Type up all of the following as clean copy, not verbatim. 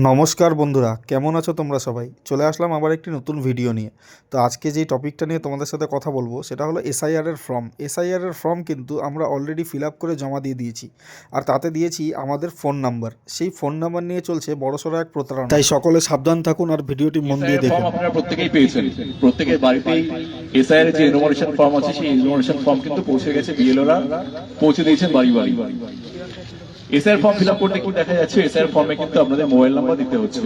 নমস্কার বন্ধুরা, কেমন আছো তোমরা সবাই? চলে আসলাম আবার একটি নতুন ভিডিও নিয়ে। তো আজকে যেই টপিকটা নিয়ে তোমাদের সাথে কথা বলবো সেটা হলো এসআইআর এর ফর্ম। এসআইআর এর ফর্ম কিন্তু আমরা অলরেডি ফিল আপ করে জমা দিয়ে দিয়েছি, আর তাতে দিয়েছি আমাদের ফোন নাম্বার। সেই ফোন নাম্বার নিয়ে চলছে বড়সড় এক প্রতারণা, তাই সকলে সাবধান থাকুন আর ভিডিওটি মন দিয়ে এসআইআর ফর্ম দেখুন। আপনারা প্রত্যেকেই পেয়েছেন, প্রত্যেকের বাড়িতেই এসআইআর যে এনুমারেশন ফর্ম আছে সেই এনুমারেশন ফর্ম কিন্তু পৌঁছে গেছে, বিএলওরা পৌঁছে দিয়েছেন বাড়ি বাড়ি। এসআইআর ফর্ম ফিল আপ করতে কি দেখা যাচ্ছে, এসআইআর ফর্মে কিন্তু আপনাদের মোবাইল নাম্বার দিতে হচ্ছে।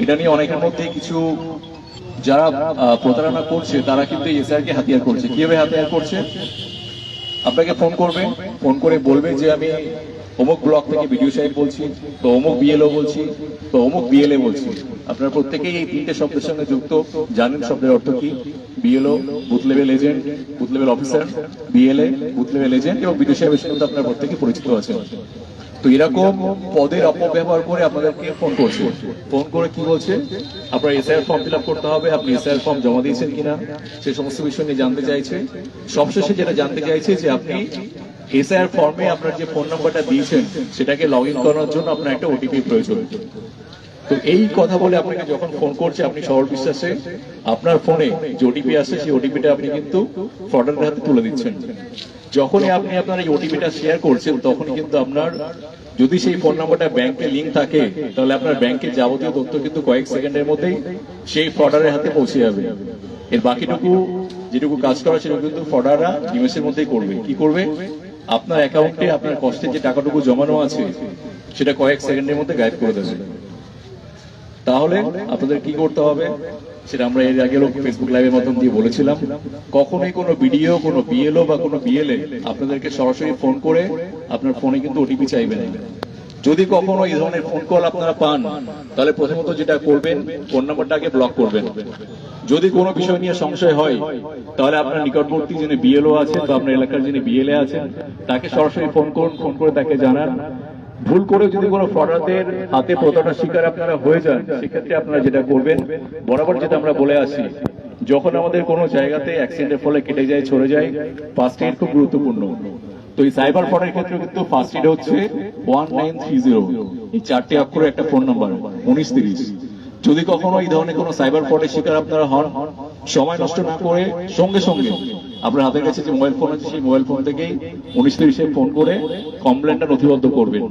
এটা নিয়ে অনেকের মধ্যে কিছু যারা প্রতারণা করছে তারা কিন্তু এসআইআর কে হাতিয়ার করছে। কিভাবে হাতিয়ার করছে? আপনাকে ফোন করবে, ফোন করে বলবে যে আমি অমুক ব্লক থেকে বিডিও সাহেব বলছি, তো অমুক বিএলও বলছি, তো অমুক বিএলএ বলছি। আপনারা প্রত্যেকেই এই তিনটে শব্দের সঙ্গে যুক্ত, জানেন শব্দের অর্থ কি। BLO booth level agent, booth level officer, BLA booth level agent, এবং বিডিও সাহেবের সঙ্গে আপনারা প্রত্যেকেই পরিচিত আছেন। তো এরকম পদের অপব্যবহার করে আপনাদেরকে ফোন করছে। ফোন করে কি বলছে, আপনার এসআইআর ফর্ম ফিল আপ করতে হবে, আপনি এসআইআর ফর্ম জমা দিয়েছেন কিনা সে সমস্ত বিষয় নিয়ে জানতে চাইছে। সবশেষে যেটা জানতে চাইছে যে আপনি এসআইআর ফর্মে আপনার যে ফোন নাম্বারটা দিয়েছেন সেটাকে লগ ইন করার জন্য আপনার একটা ওটিপি প্রয়োজন। তো এই কথা বলে আপনাকে যখন ফোন করছে, আপনি সরল বিশ্বাসে আপনার ফোনে যে ওটিপি আসে সেই ওটিপিটা আপনি কিন্তু ফ্রডারের হাতে তুলে দিচ্ছেন। যখনই আপনি আপনার এই ওটিপিটা শেয়ার করছেন তখনই কিন্তু আপনার, যদি সেই ফোন নাম্বারটা ব্যাংকে লিংক থাকে, তাহলে আপনার ব্যাংকের যাবতীয় তথ্য কিন্তু কয়েক সেকেন্ডের মধ্যেই সেই ফ্রডারের হাতে পৌঁছে যাবে। এর বাকিটুকু যেটুকু কাজ করা সেটুকু কিন্তু ফ্রডাররা নিমেষের মধ্যেই করবে। কি করবে? আপনার অ্যাকাউন্টে আপনার কষ্টের যে টাকাটুকু জমানো আছে সেটা কয়েক সেকেন্ডের মধ্যে গায়েব করে দেবে। তাহলে আপনাদের কি করতে হবে সেটা আমরা এর আগে ফেসবুক লাইভের মাধ্যম দিয়ে বলেছিলাম। কখনোই কোনো ভিডিও, কোনো বিএলও বা কোনো বিএলএ আপনাদেরকে সরাসরি ফোন করে আপনার ফোনে কিন্তু ওটিপি চাইবে না। যদি কখনো এই ধরনের ফোন কল আপনারা পান, তাহলে প্রথমত যেটা করবেন, ফোন নাম্বারটাকে ব্লক করবেন। যদি কোনো বিষয় নিয়ে সংশয় হয়, তাহলে আপনার নিকটবর্তী যিনি বিএলও আছেন বা আপনার এলাকার যিনি বিএলএ আছেন তাকে সরাসরি ফোন করুন, ফোন করে তাকে জানান। ভুল করে যদি কোনো ফ্রডারদের হাতে প্রতারণার শিকার আপনারা হয়ে যান, সেক্ষেত্রে আপনারা যেটা করবেন, বরাবর যেটা আমরা বলে আসি, যখন আমাদের কোনো জায়গাতে অ্যাক্সিডেন্টের ফলে কেটে যায়, ছড়ে যায়, ফার্স্ট এড খুব গুরুত্বপূর্ণ। তো এই সাইবার ফ্রডের ক্ষেত্রে কিন্তু ফার্স্ট এড হচ্ছে 1930, এই 4টে অক্ষরের একটা ফোন নাম্বার 1930। যদি কখনো এই ধরনের কোনো সাইবার ফ্রডের শিকার আপনারা হন, সময় নষ্ট না করে সঙ্গে সঙ্গে আপনার হাতের কাছে যে মোবাইল ফোন আছে সেই মোবাইল ফোন থেকেই 1930-এ ফোন করে কমপ্লেনটা নথিবদ্ধ করবেন।